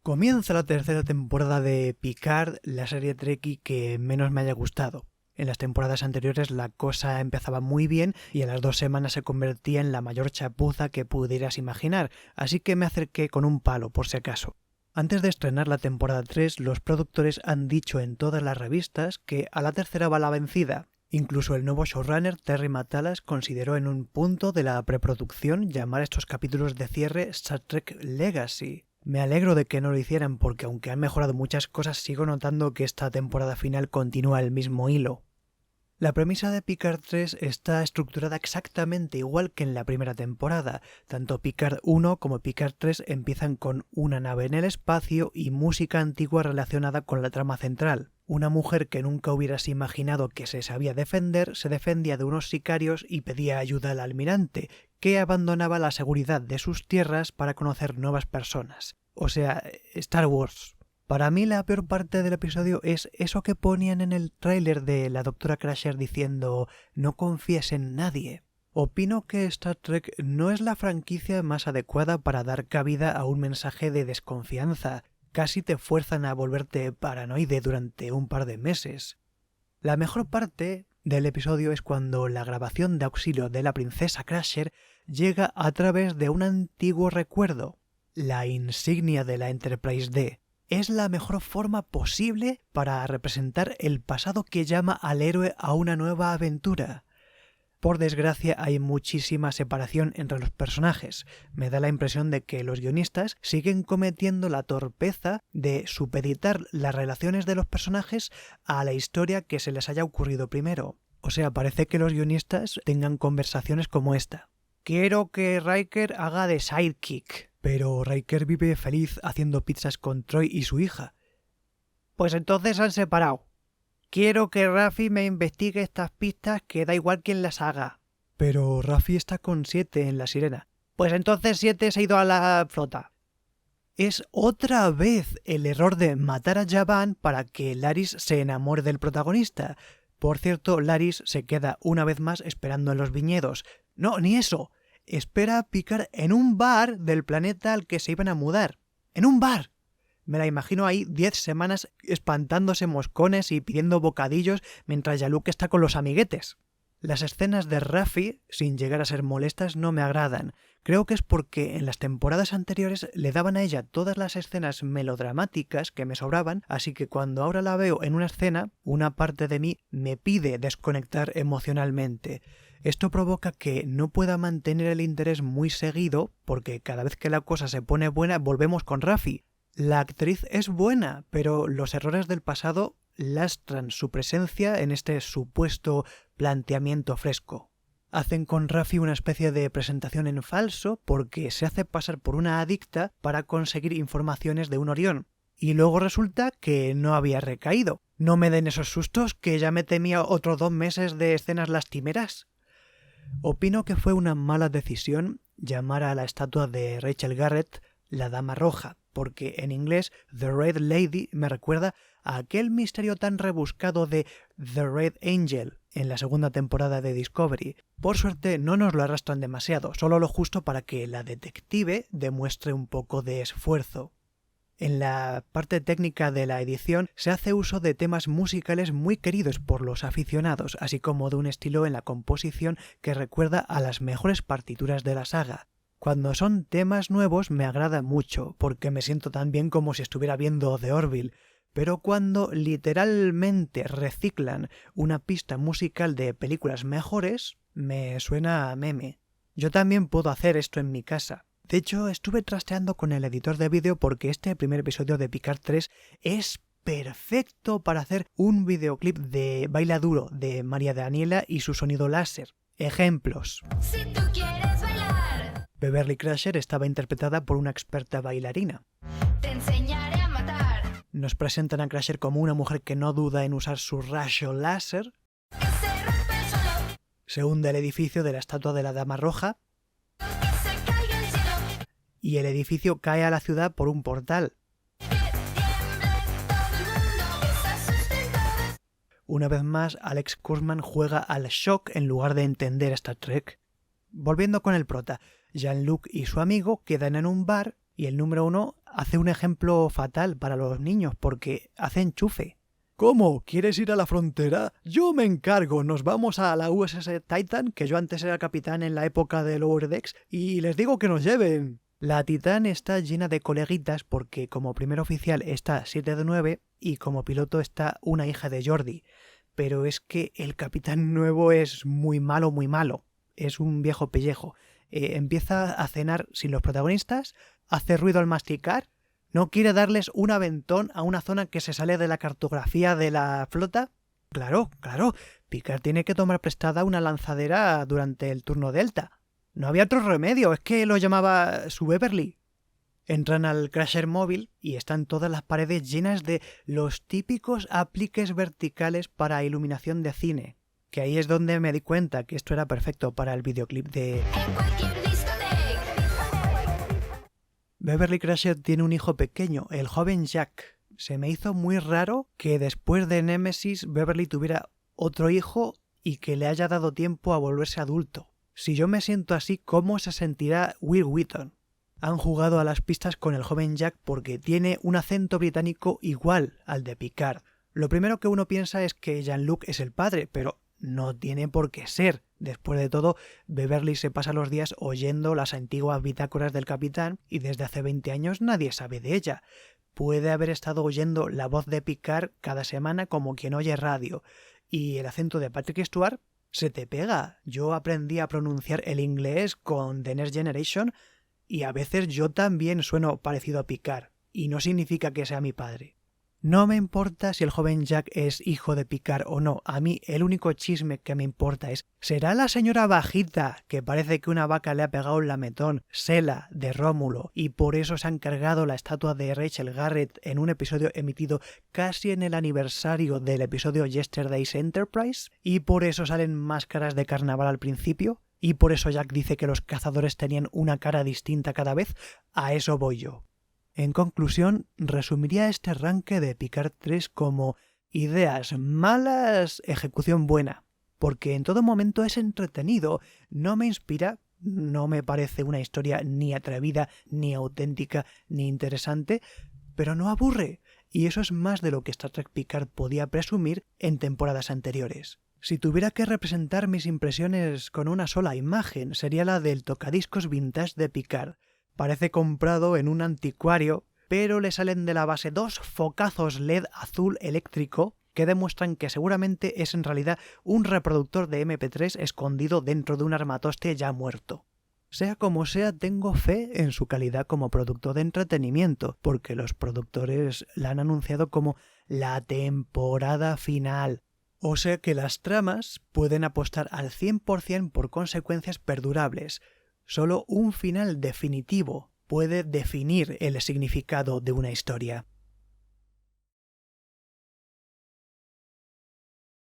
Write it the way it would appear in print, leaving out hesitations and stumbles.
Comienza la tercera temporada de Picard, la serie Trekkie que menos me haya gustado. En las temporadas anteriores la cosa empezaba muy bien y a las 2 semanas se convertía en la mayor chapuza que pudieras imaginar, así que me acerqué con un palo por si acaso. Antes de estrenar la temporada 3, los productores han dicho en todas las revistas que a la tercera va la vencida. Incluso el nuevo showrunner Terry Matalas consideró en un punto de la preproducción llamar a estos capítulos de cierre Star Trek Legacy. Me alegro de que no lo hicieran porque aunque han mejorado muchas cosas sigo notando que esta temporada final continúa el mismo hilo. La premisa de Picard 3 está estructurada exactamente igual que en la primera temporada. Tanto Picard 1 como Picard 3 empiezan con una nave en el espacio y música antigua relacionada con la trama central. Una mujer que nunca hubieras imaginado que se sabía defender se defendía de unos sicarios y pedía ayuda al almirante, que abandonaba la seguridad de sus tierras para conocer nuevas personas. O sea, Star Wars. Para mí la peor parte del episodio es eso que ponían en el tráiler de la Dra. Crusher diciendo «No confíes en nadie». Opino que Star Trek no es la franquicia más adecuada para dar cabida a un mensaje de desconfianza. Casi te fuerzan a volverte paranoide durante un par de meses. La mejor parte del episodio es cuando la grabación de auxilio de la princesa Crusher llega a través de un antiguo recuerdo, la insignia de la Enterprise D. Es la mejor forma posible para representar el pasado que llama al héroe a una nueva aventura. Por desgracia hay muchísima separación entre los personajes. Me da la impresión de que los guionistas siguen cometiendo la torpeza de supeditar las relaciones de los personajes a la historia que se les haya ocurrido primero. O sea, parece que los guionistas tengan conversaciones como esta. Quiero que Riker haga de sidekick. Pero Riker vive feliz haciendo pizzas con Troi y su hija. Pues entonces han separado. Quiero que Raffi me investigue estas pistas que da igual quién las haga. Pero Raffi está con 7 en La Sirena. Pues entonces 7 se ha ido a la flota. Es otra vez el error de matar a Javan para que Laris se enamore del protagonista. Por cierto, Laris se queda una vez más esperando en los viñedos. No, ni eso. Espera a Picard en un bar del planeta al que se iban a mudar. ¡En un bar! Me la imagino ahí 10 semanas espantándose moscones y pidiendo bocadillos mientras Jean-Luc está con los amiguetes. Las escenas de Raffi, sin llegar a ser molestas, no me agradan. Creo que es porque en las temporadas anteriores le daban a ella todas las escenas melodramáticas que me sobraban, así que cuando ahora la veo en una escena, una parte de mí me pide desconectar emocionalmente. Esto provoca que no pueda mantener el interés muy seguido, porque cada vez que la cosa se pone buena volvemos con Raffi. La actriz es buena, pero los errores del pasado lastran su presencia en este supuesto planteamiento fresco. Hacen con Raffi una especie de presentación en falso porque se hace pasar por una adicta para conseguir informaciones de un Orión. Y luego resulta que no había recaído. No me den esos sustos que ya me temía otros 2 meses de escenas lastimeras. Opino que fue una mala decisión llamar a la estatua de Rachel Garrett la Dama Roja, porque en inglés The Red Lady me recuerda a aquel misterio tan rebuscado de The Red Angel en la segunda temporada de Discovery. Por suerte no nos lo arrastran demasiado, solo lo justo para que la detective demuestre un poco de esfuerzo. En la parte técnica de la edición se hace uso de temas musicales muy queridos por los aficionados, así como de un estilo en la composición que recuerda a las mejores partituras de la saga. Cuando son temas nuevos me agrada mucho, porque me siento tan bien como si estuviera viendo The Orville, pero cuando literalmente reciclan una pista musical de películas mejores, me suena a meme. Yo también puedo hacer esto en mi casa. De hecho, estuve trasteando con el editor de vídeo porque este primer episodio de Picard 3 es perfecto para hacer un videoclip de Baila Duro de María Daniela y su sonido láser. Ejemplos. Si tú quieres bailar, Beverly Crusher estaba interpretada por una experta bailarina. te enseñaré a matar. Nos presentan a Crusher como una mujer que no duda en usar su rayo láser. Que se rompe el suelo, Se hunde el edificio de la estatua de la Dama Roja que se caiga el cielo, y el edificio cae a la ciudad por un portal. que tiemble todo el mundo, que se asusten todos. Una vez más, Alex Kurtzman juega al shock en lugar de entender Star Trek. Volviendo con el prota, Jean-Luc y su amigo quedan en un bar Y el número 1 hace un ejemplo fatal para los niños porque hace enchufe. ¿Cómo? ¿Quieres ir a la frontera? Yo me encargo, nos vamos a la USS Titan, que yo antes era capitán en la época de Lower Decks, y les digo que nos lleven. La Titan está llena de coleguitas porque como primer oficial está 7 de 9 y como piloto está una hija de Geordi. Pero es que el capitán nuevo es muy malo, muy malo. Es un viejo pellejo. Empieza a cenar sin los protagonistas, hace ruido al masticar, no quiere darles un aventón a una zona que se sale de la cartografía de la flota. Claro, Picard tiene que tomar prestada una lanzadera durante el turno Delta. No había otro remedio, es que lo llamaba su Beverly. Entran al Crusher móvil y están todas las paredes llenas de los típicos apliques verticales para iluminación de cine. Que ahí es donde me di cuenta que esto era perfecto para el videoclip de... En cualquier discoteca. Beverly Crusher tiene un hijo pequeño, el joven Jack. Se me hizo muy raro que después de Nemesis Beverly tuviera otro hijo y que le haya dado tiempo a volverse adulto. Si yo me siento así, ¿cómo se sentirá Will Wheaton? Han jugado a las pistas con el joven Jack porque tiene un acento británico igual al de Picard. Lo primero que uno piensa es que Jean-Luc es el padre, pero no tiene por qué ser. Después de todo, Beverly se pasa los días oyendo las antiguas bitácoras del capitán y desde hace 20 años nadie sabe de ella. Puede haber estado oyendo la voz de Picard cada semana como quien oye radio. Y el acento de Patrick Stewart se te pega. Yo aprendí a pronunciar el inglés con The Next Generation y a veces yo también sueno parecido a Picard. Y no significa que sea mi padre. No me importa si el joven Jack es hijo de Picard o no. A mí el único chisme que me importa es ¿será la señora bajita que parece que una vaca le ha pegado un lametón, Sela, de Rómulo, y por eso se han cargado la estatua de Rachel Garrett en un episodio emitido casi en el aniversario del episodio Yesterday's Enterprise? ¿Y por eso salen máscaras de carnaval al principio? ¿Y por eso Jack dice que los cazadores tenían una cara distinta cada vez? A eso voy yo. En conclusión, resumiría este arranque de Picard 3 como ideas malas, ejecución buena, porque en todo momento es entretenido, no me inspira, no me parece una historia ni atrevida, ni auténtica, ni interesante, pero no aburre, y eso es más de lo que Star Trek Picard podía presumir en temporadas anteriores. Si tuviera que representar mis impresiones con una sola imagen, sería la del tocadiscos vintage de Picard. Parece comprado en un anticuario, pero le salen de la base 2 focazos LED azul eléctrico que demuestran que seguramente es en realidad un reproductor de MP3 escondido dentro de un armatoste ya muerto. Sea como sea, tengo fe en su calidad como producto de entretenimiento, porque los productores la han anunciado como la temporada final. O sea que las tramas pueden apostar al 100% por consecuencias perdurables. Solo un final definitivo puede definir el significado de una historia.